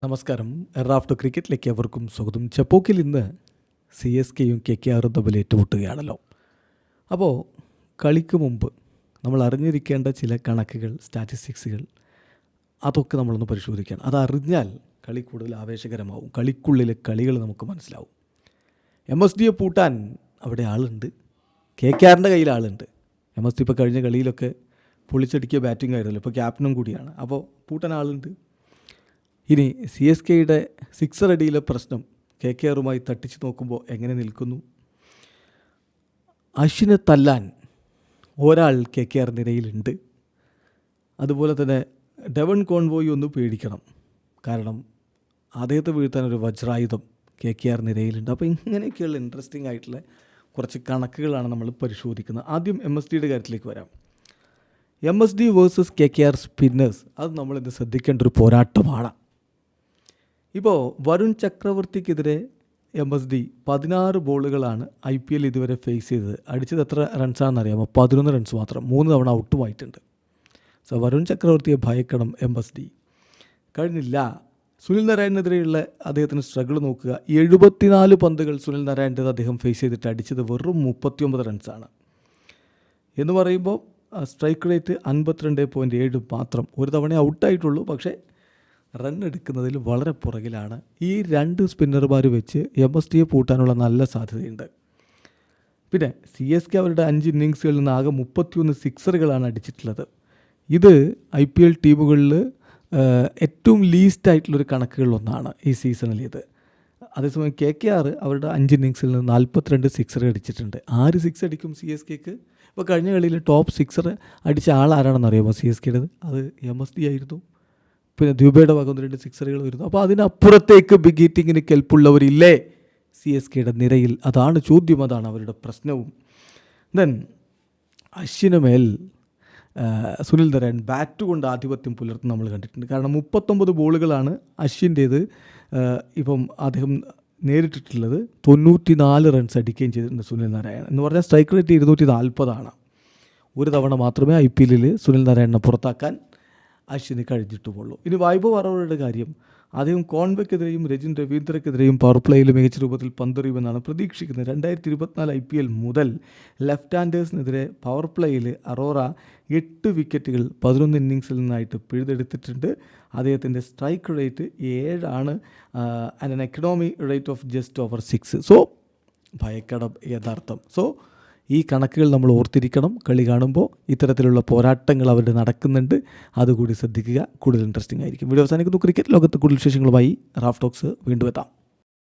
നമസ്കാരം. റാഫ്റ്റോ ക്രിക്കറ്റിലേക്ക് അവർക്കും സ്വാഗതം. ചെപ്പോക്കിൽ ഇന്ന് CSKയും KKRും തമ്മിൽ ഏറ്റുമുട്ടുകയാണല്ലോ. അപ്പോൾ കളിക്ക് മുമ്പ് നമ്മൾ അറിഞ്ഞിരിക്കേണ്ട ചില കണക്കുകൾ, സ്റ്റാറ്റിസ്റ്റിക്സുകൾ അതൊക്കെ നമ്മളൊന്ന് പരിശോധിക്കണം. അതറിഞ്ഞാൽ കളി കൂടുതൽ ആവേശകരമാവും. കളിക്കുള്ളിലെ കളികൾ നമുക്ക് മനസ്സിലാവും. MSDയെ പൂട്ടാൻ അവിടെ ആളുണ്ട്. KKRൻ്റെ കയ്യിൽ ആളുണ്ട്. MSD ഇപ്പോൾ കഴിഞ്ഞ കളിയിലൊക്കെ പൊളിച്ചടിക്കിയ ബാറ്റിംഗ് ആയിരുന്നല്ലോ. ഇപ്പോൾ ക്യാപ്റ്റനും കൂടിയാണ്. അപ്പോൾ പൂട്ടാൻ ആളുണ്ട്. ഇനി CSKയുടെ സിക്സർ അടിയിലെ പ്രശ്നം KKRുമായി തട്ടിച്ച് നോക്കുമ്പോൾ എങ്ങനെ നിൽക്കുന്നു? അശ്വിനെ തല്ലാൻ ഒരാൾ KKR നിരയിലുണ്ട്. അതുപോലെ തന്നെ ഡെവൺ കോൺവോയ് ഒന്ന് പേടിക്കണം. കാരണം അദ്ദേഹത്തെ വീഴ്ത്താൻ ഒരു വജ്രായുധം KKR നിരയിലുണ്ട്. അപ്പോൾ ഇങ്ങനെയൊക്കെയുള്ള ഇൻട്രസ്റ്റിംഗ് ആയിട്ടുള്ള കുറച്ച് കണക്കുകളാണ് നമ്മൾ പരിശോധിക്കുന്നത്. ആദ്യം MSDയുടെ കാര്യത്തിലേക്ക് വരാം. MSD വേഴ്സസ് KKR സ്പിന്നേഴ്സ്, അത് നമ്മളിന്ന് ശ്രദ്ധിക്കേണ്ട ഒരു പോരാട്ടമാണ്. ഇപ്പോൾ വരുൺ ചക്രവർത്തിക്കെതിരെ MSD 16 ബോളുകളാണ് IPL ഇതുവരെ ഫേസ് ചെയ്തത്. അടിച്ചത് എത്ര റൺസാണെന്ന് അറിയാമോ? 11 റൺസ് മാത്രം. 3 തവണ ഔട്ടുമായിട്ടുണ്ട്. സോ വരുൺ ചക്രവർത്തിയെ ഭയക്കണം MSD. കഴിഞ്ഞില്ല. സുനിൽ നാരായണെതിരെയുള്ള അദ്ദേഹത്തിന് സ്ട്രഗിൾ നോക്കുക. 74 പന്തുകൾ സുനിൽ നാരായണൻ്റേത് അദ്ദേഹം ഫേസ് ചെയ്തിട്ട് അടിച്ചത് വെറും 39 റൺസാണ്. എന്ന് പറയുമ്പോൾ സ്ട്രൈക്ക് റേറ്റ് 52.7 മാത്രം. ഒരു തവണ ഔട്ടായിട്ടുള്ളൂ. പക്ഷേ റൺ എടുക്കുന്നതിൽ വളരെ പുറകിലാണ്. ഈ രണ്ട് സ്പിന്നർമാർ വെച്ച് MSDയെ പൂട്ടാനുള്ള നല്ല സാധ്യതയുണ്ട്. പിന്നെ CSK അവരുടെ 5 ഇന്നിങ്സുകളിൽ നിന്ന് ആകെ 31 സിക്സറുകളാണ് അടിച്ചിട്ടുള്ളത്. ഇത് IPL ടീമുകളിൽ ഏറ്റവും ലീസ്റ്റ് ആയിട്ടുള്ളൊരു കണക്കുകളിലൊന്നാണ് ഈ സീസണിൽ ഇത്. അതേസമയം KKR അവരുടെ 5 ഇന്നിങ്സിൽ നിന്ന് 42 സിക്സർ അടിച്ചിട്ടുണ്ട്. 6 സിക്സ് അടിക്കും CSKക്ക്. ഇപ്പോൾ കഴിഞ്ഞ കളിയിൽ ടോപ്പ് സിക്സർ അടിച്ച ആളാരാണെന്ന് അറിയാമോ? CSKയുടേത് അത് MSD ആയിരുന്നു. പിന്നെ ദ്യൂബയുടെ ഭാഗം 2 സിക്സറുകൾ വരുന്നു. അപ്പോൾ അതിനപ്പുറത്തേക്ക് ബിഗ് ഹീറ്റിങ്ങിന് കെൽപ്പുള്ളവരില്ലേ CSKയുടെ നിരയിൽ? അതാണ് ചോദ്യം, അതാണ് അവരുടെ പ്രശ്നവും. ദെൻ അശ്വിന് മേൽ സുനിൽ നാരായൺ ബാറ്റ് കൊണ്ട് ആധിപത്യം പുലർത്തുന്ന നമ്മൾ കണ്ടിട്ടുണ്ട്. കാരണം 39 ബോളുകളാണ് അശ്വിൻ്റേത്. ഇപ്പം അദ്ദേഹം നേരിട്ടിട്ടുള്ളത് 94 റൺസ് അടിക്കുകയും ചെയ്തിട്ടുണ്ട് സുനിൽ നാരായൺ. എന്ന് പറഞ്ഞാൽ സ്ട്രൈക്ക് റേറ്റ് 240 ഒരു തവണ മാത്രമേ IPL സുനിൽ നാരായണനെ പുറത്താക്കാൻ അശ്വിന് കഴിഞ്ഞിട്ടുമുള്ളൂ. ഇനി വൈഭവ് അറോറയുടെ കാര്യം, അദ്ദേഹം കോൺവെക്കെതിരെയും രജിൻ രവീന്ദ്രക്കെതിരെയും പവർ പ്ലേയിൽ മികച്ച രൂപത്തിൽ പന്തെറിയുമെന്നാണ് പ്രതീക്ഷിക്കുന്നത്. 2024 IPL മുതൽ ലെഫ്റ്റ് ഹാൻഡേഴ്സിനെതിരെ പവർ പ്ലേയിൽ അറോറ 8 വിക്കറ്റുകൾ 11 ഇന്നിങ്സിൽ നിന്നായിട്ട് പിഴുതെടുത്തിട്ടുണ്ട്. അദ്ദേഹത്തിൻ്റെ strike rate 7 and an economy rate of just over 6. So ഭയക്കണം യഥാർത്ഥം. സോ ഈ കണക്കുകൾ നമ്മൾ ഓർത്തിരിക്കണം. കളി കാണുമ്പോൾ ഇത്തരത്തിലുള്ള പോരാട്ടങ്ങൾ അവരുടെ നടക്കുന്നുണ്ട്. അതുകൂടി ശ്രദ്ധിക്കുക. കൂടുതൽ ഇൻട്രസ്റ്റിംഗ് ആയിരിക്കും. വീഡിയോ അവസാനിക്കുന്നു. ക്രിക്കറ്റ് ലോകത്ത് കൂടുതൽ വിശേഷങ്ങളുമായി റാഫ് ടോക്സ് വീണ്ടും എത്താം.